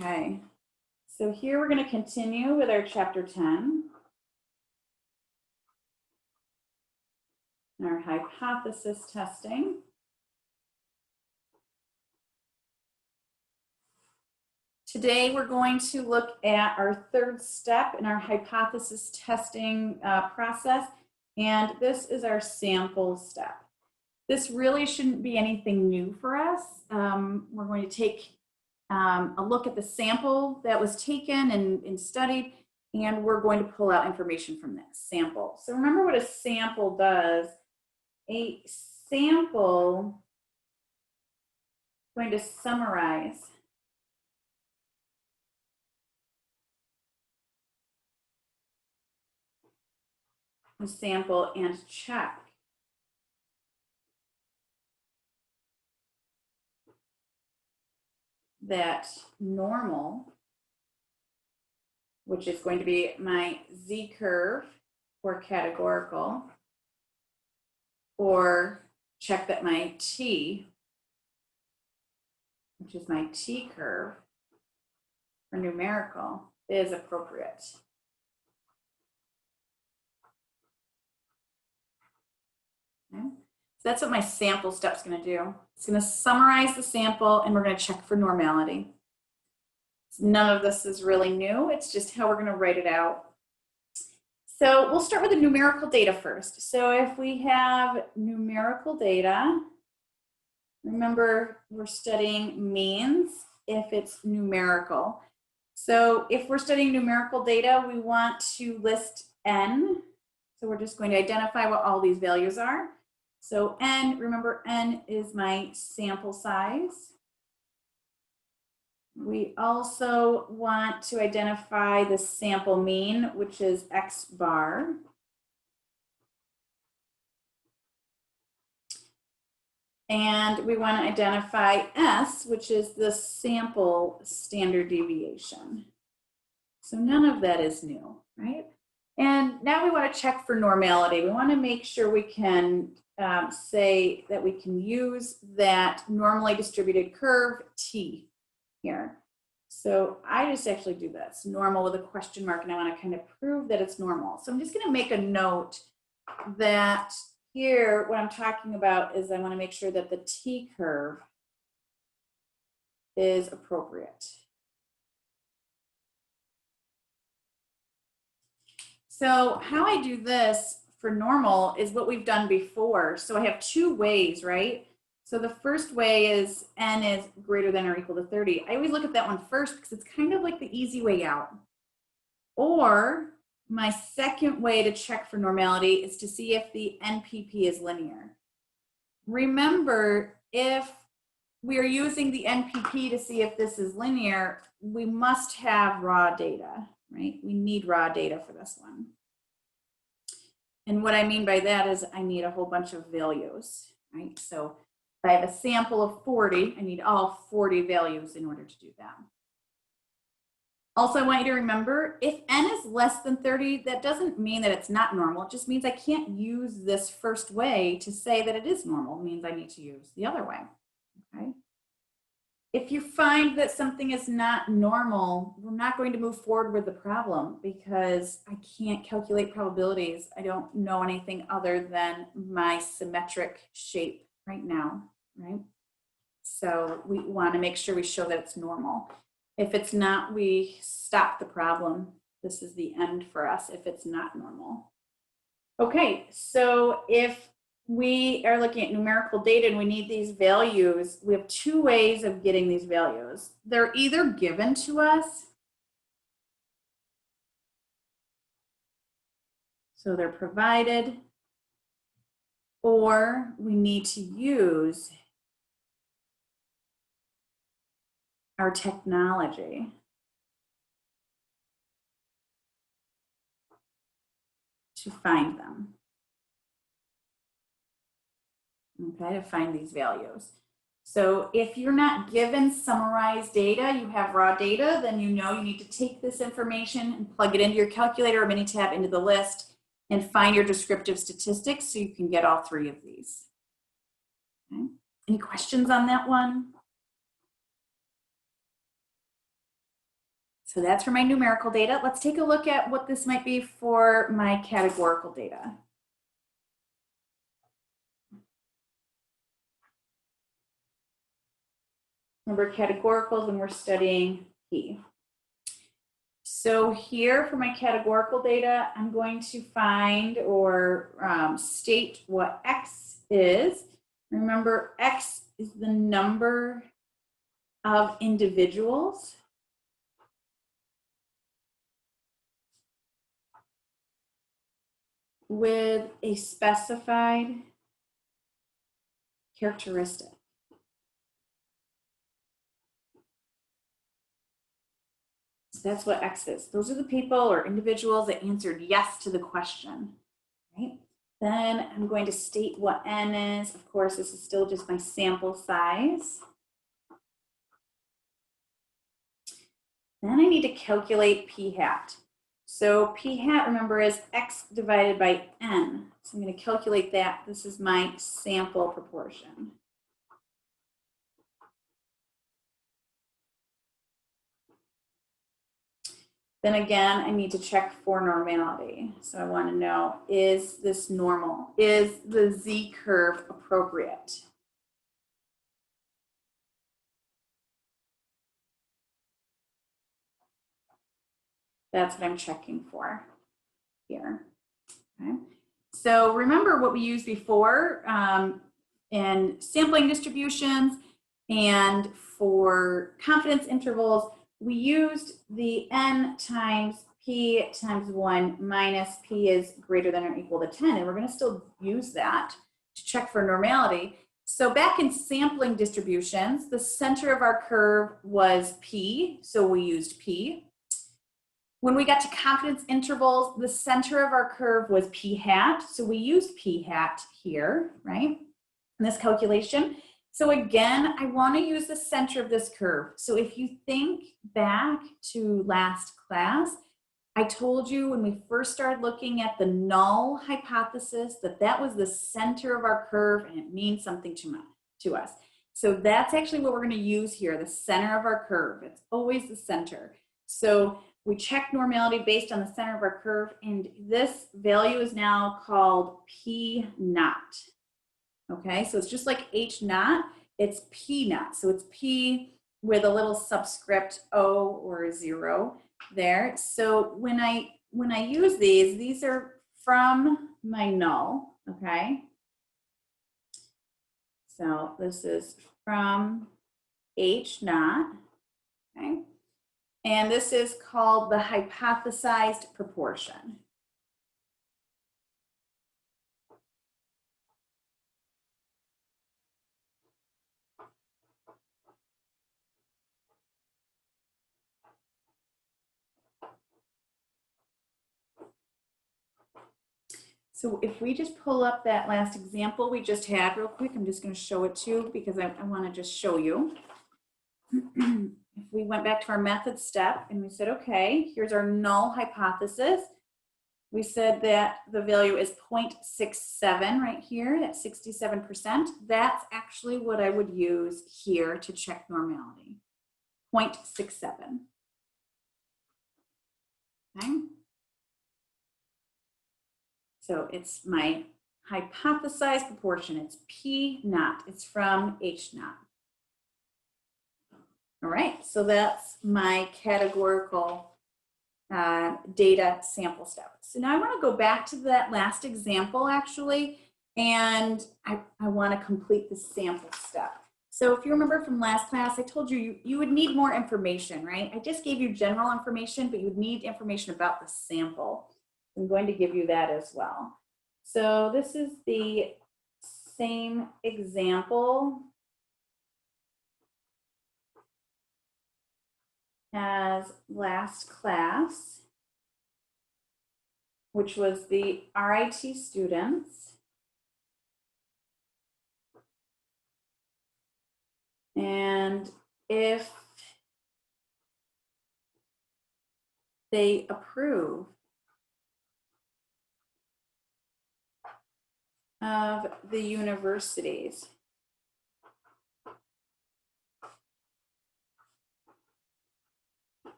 Okay, so here we're going to continue with our chapter 10, our hypothesis testing. Today we're going to look at our third step in our hypothesis testing process, and this is our sample step. This really shouldn't be anything new for us. We're going to take a look at the sample that was taken and studied, and we're going to pull out information from that sample. So remember what a sample does. A sample is going to summarize the sample and check that normal, which is going to be my Z curve or categorical, or check that my T, which is my T curve or numerical, is appropriate. Okay. So that's what my sample step's going to do. It's going to summarize the sample, and we're going to check for normality. None of this is really new. It's just how we're going to write it out. So we'll start with the numerical data first. So if we have numerical data, remember we're studying means if it's numerical. So if we're studying numerical data, we want to list n. So we're just going to identify what all these values are. So n, remember n is my sample size. We also want to identify the sample mean, which is x bar. And we want to identify S, which is the sample standard deviation. So none of that is new, right? And now we want to check for normality. We want to make sure we can say that we can use that normally distributed curve T here. So I just actually do this, normal with a question mark, and I want to kind of prove that it's normal. So I'm just going to make a note that here, what I'm talking about is I want to make sure that the T curve is appropriate. So how I do this for normal is what we've done before. So I have two ways, right? So the first way is n is greater than or equal to 30. I always look at that one first because it's kind of like the easy way out. Or my second way to check for normality is to see if the NPP is linear. Remember, if we are using the NPP to see if this is linear, we must have raw data, right? We need raw data for this one. And what I mean by that is I need a whole bunch of values, right? So if I have a sample of 40, I need all 40 values in order to do that. Also, I want you to remember, if n is less than 30, that doesn't mean that it's not normal. It just means I can't use this first way to say that it is normal. It means I need to use the other way, okay? If you find that something is not normal, we're not going to move forward with the problem because I can't calculate probabilities. I don't know anything other than my symmetric shape right now, right? So we want to make sure we show that it's normal. If it's not, we stop the problem. This is the end for us if it's not normal. Okay, so if we are looking at numerical data and we need these values, we have two ways of getting these values. They're either given to us, so they're provided, or we need to use our technology to find them. Okay, to find these values. So if you're not given summarized data, you have raw data, then you know you need to take this information and plug it into your calculator or Minitab into the list and find your descriptive statistics so you can get all three of these. Okay. Any questions on that one? So that's for my numerical data. Let's take a look at what this might be for my categorical data. Remember, categoricals when we're studying P. So here for my categorical data, I'm going to find or state what X is. Remember, X is the number of individuals with a specified characteristic. So that's what X is. Those are the people or individuals that answered yes to the question, right? Then I'm going to state what N is. Of course, this is still just my sample size. Then I need to calculate P hat. So P hat, remember, is X divided by N. So I'm going to calculate that. This is my sample proportion. Then again, I need to check for normality. So I want to know, is this normal? Is the Z curve appropriate? That's what I'm checking for here. Okay. So remember what we used before in sampling distributions and for confidence intervals. We used the N times P times 1 minus P is greater than or equal to 10. And we're going to still use that to check for normality. So back in sampling distributions, the center of our curve was P. So we used P. When we got to confidence intervals, the center of our curve was P hat. So we used P hat here, right, in this calculation. So again, I want to use the center of this curve. So if you think back to last class, I told you when we first started looking at the null hypothesis that that was the center of our curve and it means something to us. So that's actually what we're going to use here, the center of our curve. It's always the center. So we check normality based on the center of our curve, and this value is now called P naught. Okay, so it's just like H naught, it's P naught. So it's P with a little subscript O or 0 there. So when I use these are from my null, okay? So this is from H naught, okay? And this is called the hypothesized proportion. So if we just pull up that last example we just had real quick, I'm just going to show it to you because I want to just show you. If we went back to our method step and we said, okay, here's our null hypothesis. We said that the value is 0.67 right here, that's 67%. That's actually what I would use here to check normality, 0.67. Okay. So it's my hypothesized proportion. It's P naught. It's from H naught. All right, so that's my categorical data sample step. So now I want to go back to that last example actually, and I want to complete the sample step. So if you remember from last class, I told you you would need more information, right? I just gave you general information, but you would need information about the sample. I'm going to give you that as well. So this is the same example as last class, which was the RIT students. And if they approve of the universities,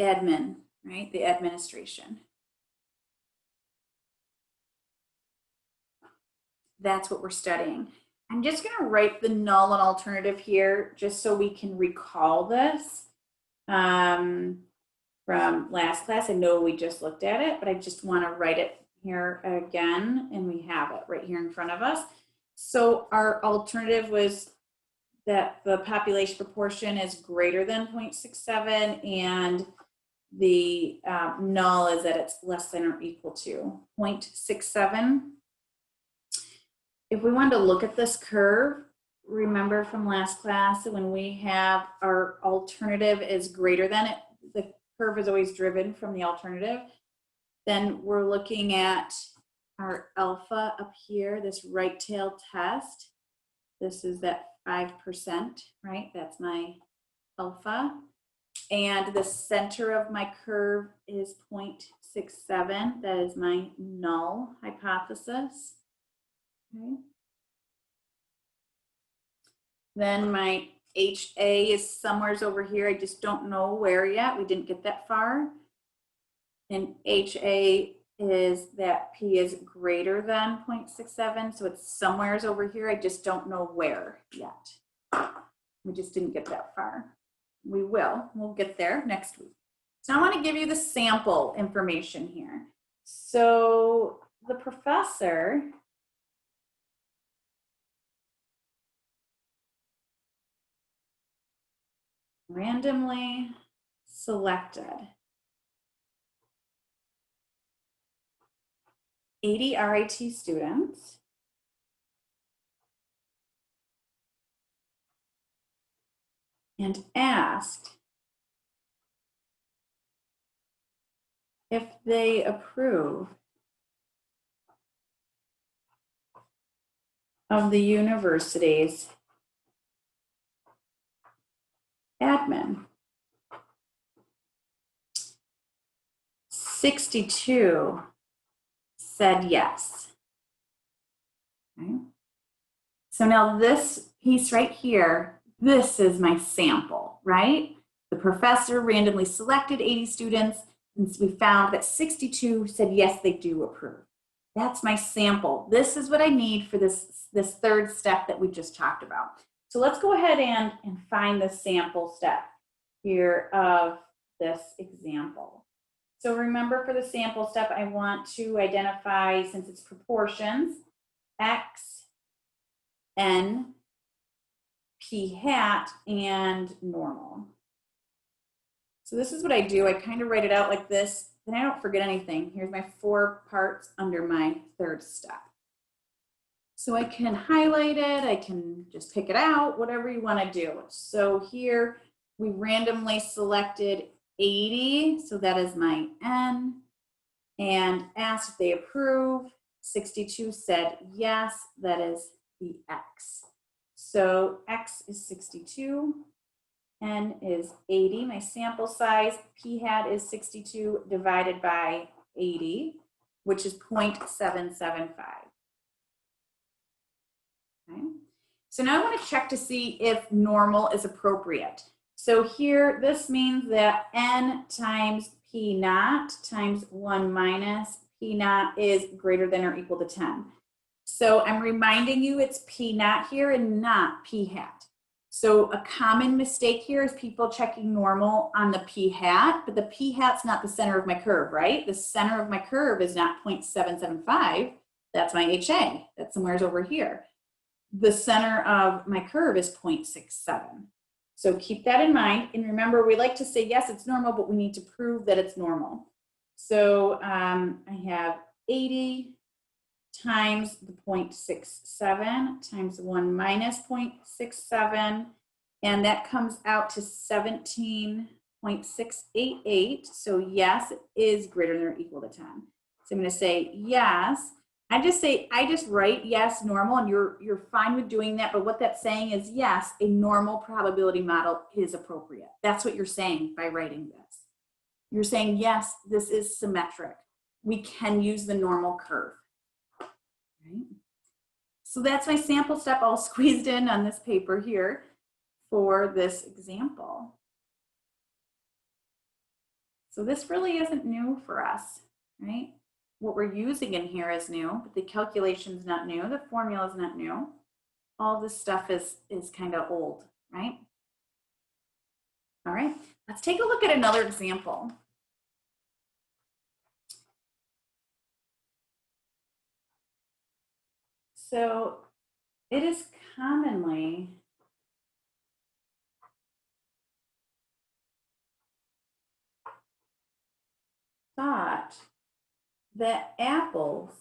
admin, right? The administration. That's what we're studying. I'm just going to write the null and alternative here just so we can recall this from last class. I know we just looked at it, but I just want to write it here again, and we have it right here in front of us. So our alternative was that the population proportion is greater than 0.67, and the null is that it's less than or equal to 0.67. If we wanted to look at this curve, remember from last class, when we have our alternative is greater than it, the curve is always driven from the alternative, then we're looking at our alpha up here, this right tail test. This is that 5%, right? That's my alpha. And the center of my curve is 0.67. That is my null hypothesis. Okay. Then my HA is somewhere over here. I just don't know where yet. We didn't get that far. And HA is that P is greater than 0.67. So it's somewhere over here. I just don't know where yet. We just didn't get that far. We will. We'll get there next week. So I want to give you the sample information here. So the professor randomly selected 80 RIT students and asked if they approve of the university's admin. 62 said yes. Okay. So now this piece right here, this is my sample, right? The professor randomly selected 80 students, and we found that 62 said yes, they do approve. That's my sample. This is what I need for this third step that we just talked about. So let's go ahead and find the sample step here of this example. So remember, for the sample step, I want to identify, since it's proportions, X, N, P hat, and normal. So this is what I do. I kind of write it out like this, then I don't forget anything. Here's my 4 parts under my third step. So I can highlight it, I can just pick it out, whatever you want to do. So here we randomly selected 80, so that is my N, and asked if they approve. 62 said yes, that is the X. So X is 62, N is 80, my sample size. P hat is 62 divided by 80, which is 0.775. Okay. So now I want to check to see if normal is appropriate. So here, this means that N times P naught times 1 minus P naught is greater than or equal to 10. So I'm reminding you it's P naught here and not P hat. So a common mistake here is people checking normal on the P hat, but the P hat's not the center of my curve, right? The center of my curve is not 0.775. That's my HA. That's somewhere over here. The center of my curve is 0.67. So keep that in mind. And remember, we like to say, yes, it's normal, but we need to prove that it's normal. So I have 80 times the 0.67 times 1 minus 0.67. And that comes out to 17.688. So yes, it is greater than or equal to 10. So I'm going to say yes. I just write yes, normal, and you're fine with doing that. But what that's saying is yes, a normal probability model is appropriate. That's what you're saying by writing this. You're saying yes, this is symmetric. We can use the normal curve. Right? So that's my sample step all squeezed in on this paper here for this example. So this really isn't new for us, right? What we're using in here is new, but the calculation's not new, the formula is not new. All this stuff is kind of old, right? All right, let's take a look at another example. So it is commonly thought that apples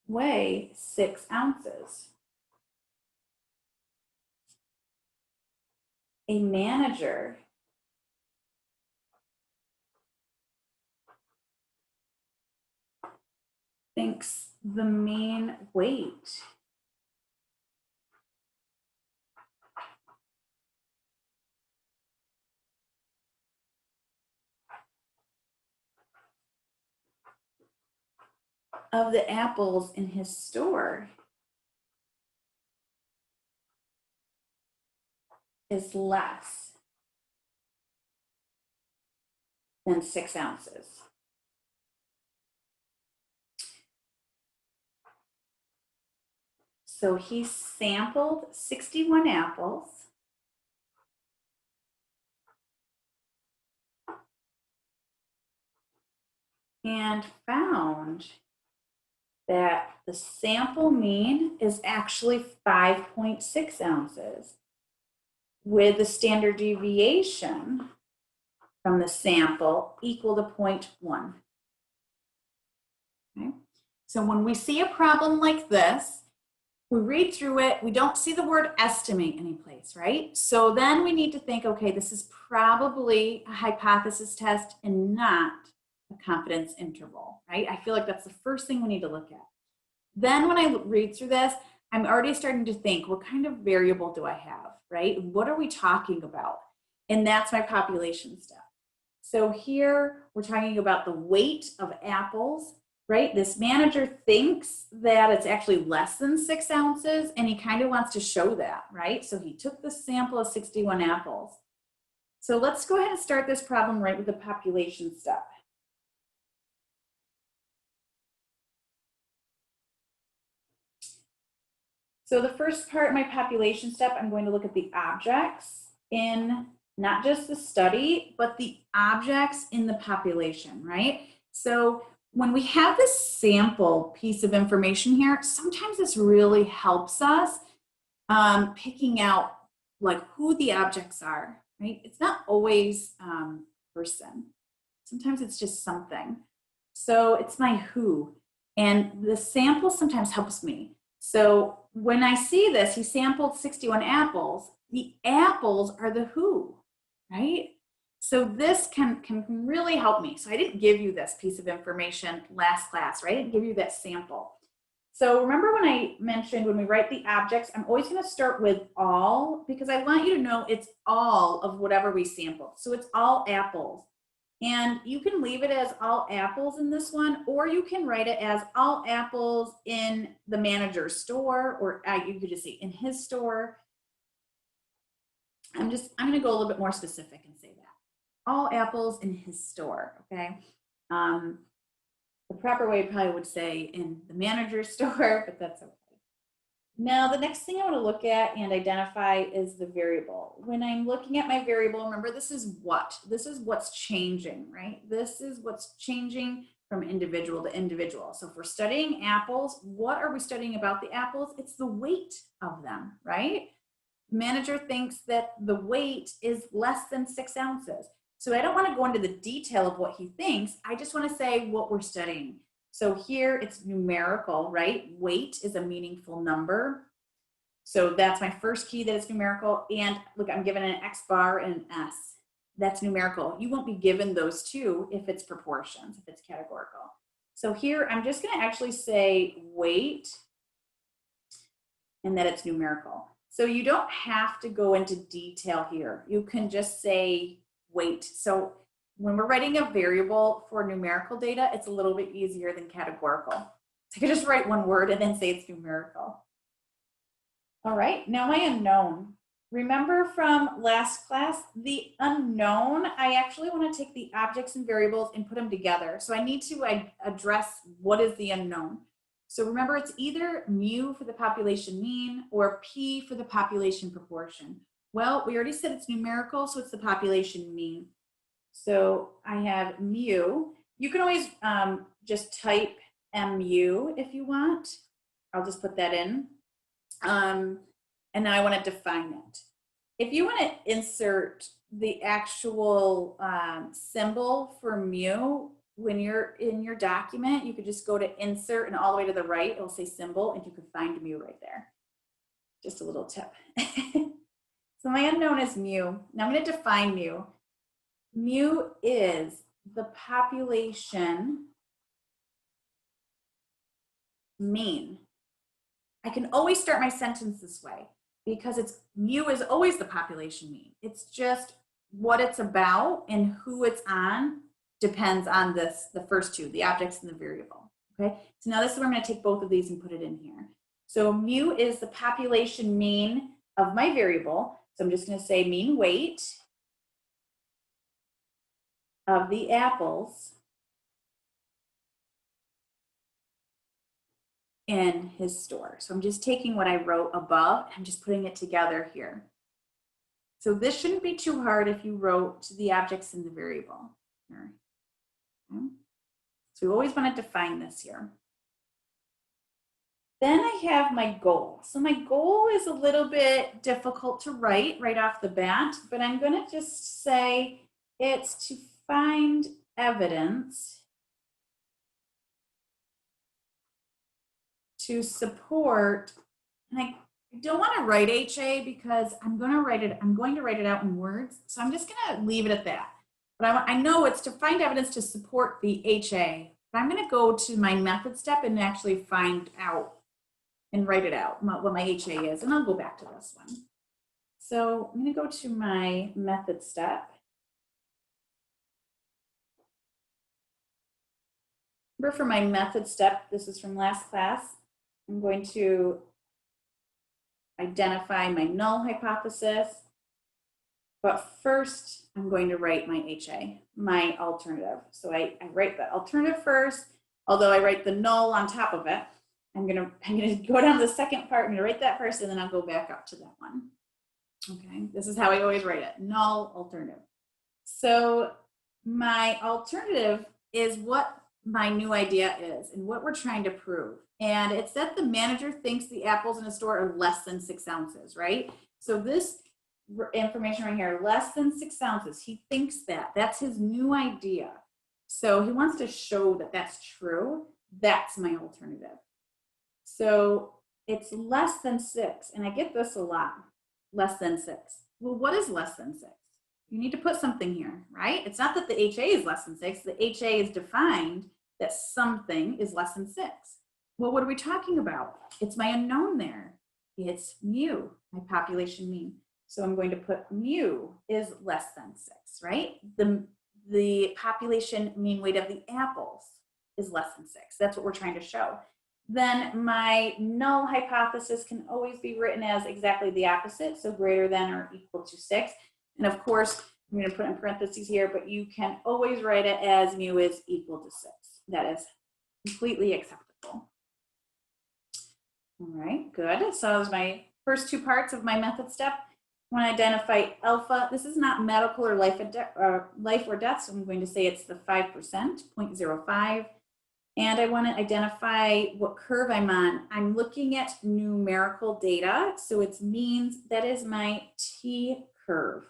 weigh 6 ounces. A manager thinks the mean weight of the apples in his store is less than 6 ounces. So he sampled 61 apples and found that the sample mean is actually 5.6 ounces, with the standard deviation from the sample equal to 0.1. Okay? So when we see a problem like this, we read through it, we don't see the word estimate anyplace, right? So then we need to think, okay, this is probably a hypothesis test and not a confidence interval, right? I feel like that's the first thing we need to look at. Then when I read through this, I'm already starting to think, what kind of variable do I have, right? What are we talking about? And that's my population step. So here we're talking about the weight of apples, right? This manager thinks that it's actually less than 6 ounces, and he kind of wants to show that, right? So he took the sample of 61 apples. So let's go ahead and start this problem right with the population step. So the first part, my population step, I'm going to look at the objects in not just the study, but the objects in the population, right? So when we have this sample piece of information here, sometimes this really helps us picking out like who the objects are, right? It's not always person. Sometimes it's just something. So it's my who. And the sample sometimes helps me. So when I see this, he sampled 61 apples. The apples are the who, right? So this can really help me. So I didn't give you this piece of information last class, right? I didn't give you that sample. So remember when I mentioned when we write the objects, I'm always going to start with all because I want you to know it's all of whatever we sampled. So it's all apples. And you can leave it as all apples in this one, or you can write it as all apples in the manager's store, or you could just say in his store. I'm going to go a little bit more specific and say that. All apples in his store, okay? The proper way probably would say in the manager's store, but that's okay. Now, the next thing I want to look at and identify is the variable. When I'm looking at my variable, remember this is what? This is what's changing, right? This is what's changing from individual to individual. So if we're studying apples, what are we studying about the apples? It's the weight of them, right? The manager thinks that the weight is less than 6 ounces. So I don't want to go into the detail of what he thinks. I just want to say what we're studying. So here it's numerical, right? Weight is a meaningful number. So that's my first key that it's numerical. And look, I'm given an X bar and an S. That's numerical. You won't be given those two if it's proportions, if it's categorical. So here I'm just going to actually say weight and that it's numerical. So you don't have to go into detail here. You can just say weight. So when we're writing a variable for numerical data, it's a little bit easier than categorical. So I could just write one word and then say it's numerical. All right, now my unknown. remember from last class, the unknown, I actually want to take the objects and variables and put them together. So I need to address what is the unknown. So remember, it's either mu for the population mean or p for the population proportion. Well, we already said it's numerical, so it's the population mean. So I have mu. You can always just type mu if you want. I'll just put that in. And now I want to define it. If you want to insert the actual symbol for mu when you're in your document, you could just go to insert and all the way to the right, it'll say symbol, and you can find mu right there. Just a little tip. So my unknown is mu. Now I'm going to define mu. Mu is the population mean. I can always start my sentence this way because it's mu is always the population mean. It's just what it's about and who it's on depends on this, the first two, the objects and the variable. Okay, so now this is where I'm going to take both of these and put it in here. So mu is the population mean of my variable. So I'm just going to say mean weight of the apples in his store. So I'm just taking what I wrote above, I'm just putting it together here. So this shouldn't be too hard if you wrote the objects in the variable. Okay. So we always want to define this here. Then I have my goal. So my goal is a little bit difficult to write right off the bat, but I'm going to just say it's to find evidence to support, and I don't want to write HA because I'm going to write it out in words. So I'm just going to leave it at that. But I know it's to find evidence to support the HA. But I'm going to go to my method step and actually find out and write it out, what my HA is. And I'll go back to this one. So I'm going to go to my method step. Remember, for my method step, this is from last class, I'm going to identify my null hypothesis. But first, I'm going to write my HA, my alternative. So I write the alternative first, although I write the null on top of it. I'm gonna go down to the second part, I'm gonna write that first, and then I'll go back up to that one. Okay, this is how I always write it, null, alternative. So my alternative is what my new idea is and what we're trying to prove. And it's that the manager thinks the apples in a store are less than 6 ounces, right? So this information right here, less than 6 ounces, he thinks that. That's his new idea. So he wants to show that that's true. That's my alternative. So it's less than 6, and I get this a lot, less than 6. Well, what is less than 6? You need to put something here, right? It's not that the HA is less than 6. The HA is defined that something is less than 6. Well, what are we talking about? It's my unknown there. It's mu, my population mean. So I'm going to put mu is less than 6, right? The population mean weight of the apples is less than 6. That's what we're trying to show. Then my null hypothesis can always be written as exactly the opposite, so greater than or equal to 6. And of course, I'm going to put in parentheses here, but you can always write it as mu is equal to 6. That is completely acceptable. All right, good. So those are my first two parts of my method step. I want to identify alpha. This is not medical or life or death, so I'm going to say it's the 5%, 0.05. And I want to identify what curve I'm on. I'm looking at numerical data, so it's means. That is my T curve.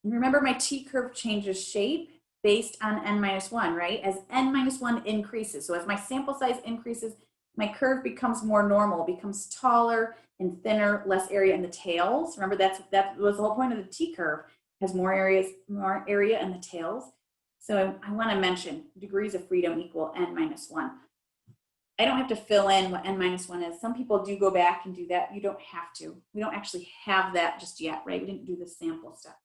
And remember, my T curve changes shape based on n-1, right? As n-1 increases, so as my sample size increases, my curve becomes more normal, becomes taller and thinner, less area in the tails. Remember, that was the whole point of the T curve. It has more area in the tails. So I want to mention degrees of freedom equal n-1. I don't have to fill in what n-1 is. Some people do go back and do that. You don't have to. We don't actually have that just yet, right? We didn't do the sample step.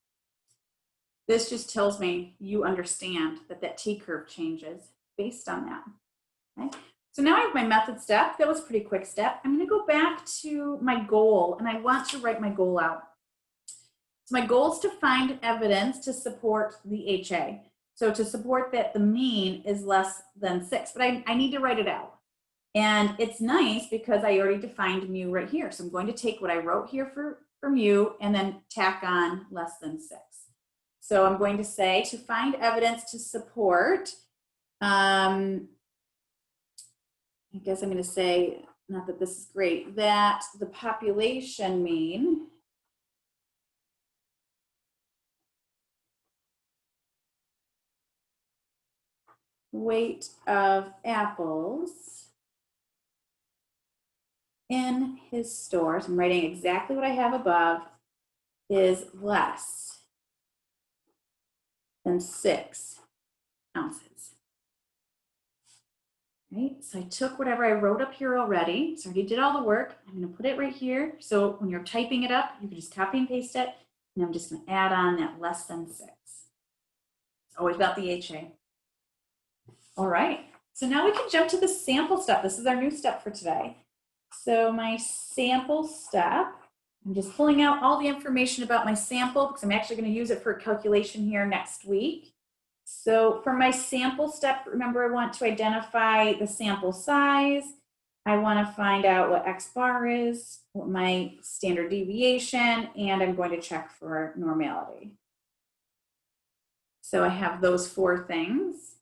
This just tells me you understand that that T curve changes based on that. Okay? So now I have my method step. That was a pretty quick step. I'm going to go back to my goal, and I want to write my goal out. So my goal is to find evidence to support the HA. So to support that the mean is less than 6, but I need to write it out. And it's nice because I already defined mu right here. So I'm going to take what I wrote here for mu and then tack on less than 6. So I'm going to say to find evidence to support, I guess I'm going to say, not that this is great, that the population mean weight of apples in his store, so I'm writing exactly what I have above, is less than 6 ounces. Right, so I took whatever I wrote up here already, so I already did all the work. I'm going to put it right here. So when you're typing it up, you can just copy and paste it. And I'm just going to add on that less than 6. It's always about the HA. All right, so now we can jump to the sample step. This is our new step for today. So my sample step, I'm just pulling out all the information about my sample because I'm actually going to use it for a calculation here next week. So for my sample step, remember I want to identify the sample size. I want to find out what X bar is, what my standard deviation, and I'm going to check for normality. So I have those 4 things.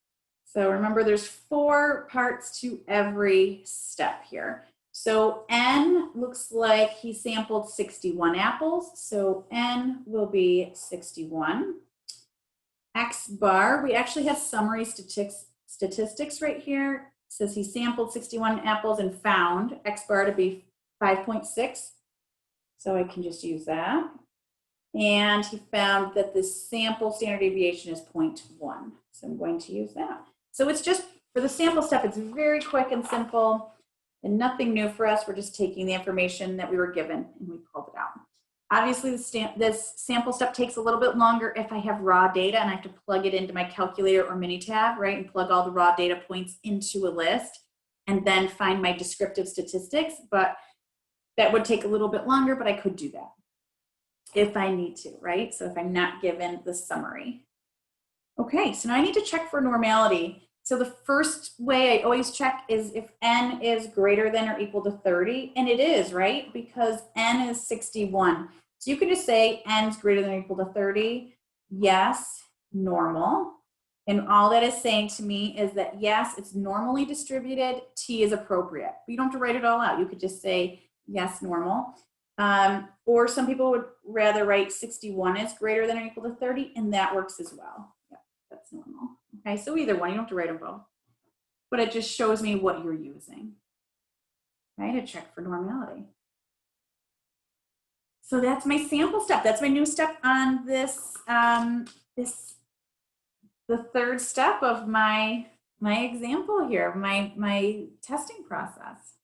So remember there's 4 parts to every step here. So N looks like he sampled 61 apples. So N will be 61. X bar, we actually have summary statistics right here. It says he sampled 61 apples and found X bar to be 5.6. So I can just use that. And he found that the sample standard deviation is 0.1. So I'm going to use that. So it's just, for the sample step, it's very quick and simple and nothing new for us. We're just taking the information that we were given and we pulled it out. Obviously, this sample step takes a little bit longer if I have raw data and I have to plug it into my calculator or Minitab, right? And plug all the raw data points into a list and then find my descriptive statistics. But that would take a little bit longer, but I could do that if I need to, right? So if I'm not given the summary. Okay, so now I need to check for normality. So the first way I always check is if N is greater than or equal to 30, and it is, right? Because N is 61. So you can just say N is greater than or equal to 30. Yes, normal. And all that is saying to me is that yes, it's normally distributed, T is appropriate. But you don't have to write it all out. You could just say yes, normal. Or some people would rather write 61 is greater than or equal to 30, and that works as well. Yeah, that's normal. Okay, so either one, you don't have to write them both. But it just shows me what you're using, okay, to check for normality. So that's my sample step. That's my new step on this, the third step of my example here, my testing process.